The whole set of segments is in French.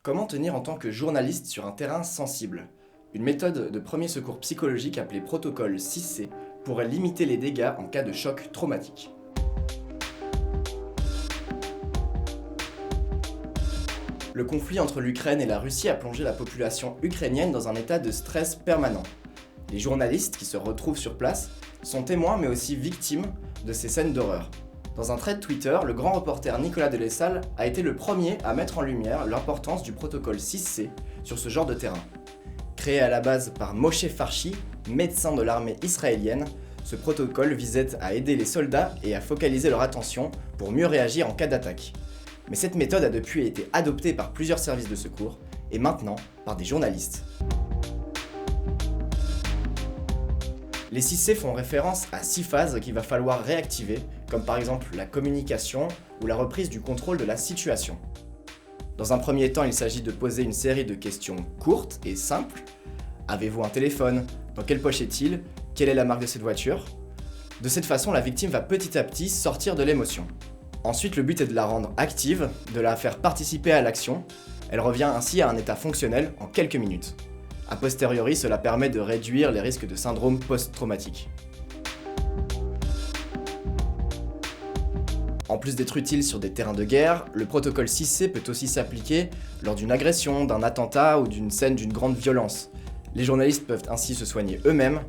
Comment tenir en tant que journaliste sur un terrain sensible? Une méthode de premier secours psychologique appelée protocole 6C pourrait limiter les dégâts en cas de choc traumatique. Le conflit entre l'Ukraine et la Russie a plongé la population ukrainienne dans un état de stress permanent. Les journalistes qui se retrouvent sur place sont témoins mais aussi victimes de ces scènes d'horreur. Dans un thread Twitter, le grand reporter Nicolas Delessal a été le premier à mettre en lumière l'importance du protocole 6C sur ce genre de terrain. Créé à la base par Moshe Farshi, médecin de l'armée israélienne, ce protocole visait à aider les soldats et à focaliser leur attention pour mieux réagir en cas d'attaque. Mais cette méthode a depuis été adoptée par plusieurs services de secours et maintenant par des journalistes. Les 6C font référence à 6 phases qu'il va falloir réactiver, comme par exemple la communication ou la reprise du contrôle de la situation. Dans un premier temps, il s'agit de poser une série de questions courtes et simples. Avez-vous un téléphone? Dans quelle poche est-il? Quelle est la marque de cette voiture? De cette façon, la victime va petit à petit sortir de l'émotion. Ensuite, le but est de la rendre active, de la faire participer à l'action. Elle revient ainsi à un état fonctionnel en quelques minutes. A posteriori, cela permet de réduire les risques de syndrome post-traumatique. En plus d'être utile sur des terrains de guerre, le protocole 6C peut aussi s'appliquer lors d'une agression, d'un attentat ou d'une scène d'une grande violence. Les journalistes peuvent ainsi se soigner eux-mêmes,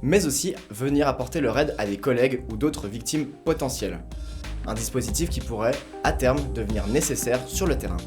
mais aussi venir apporter leur aide à des collègues ou d'autres victimes potentielles. Un dispositif qui pourrait, à terme, devenir nécessaire sur le terrain.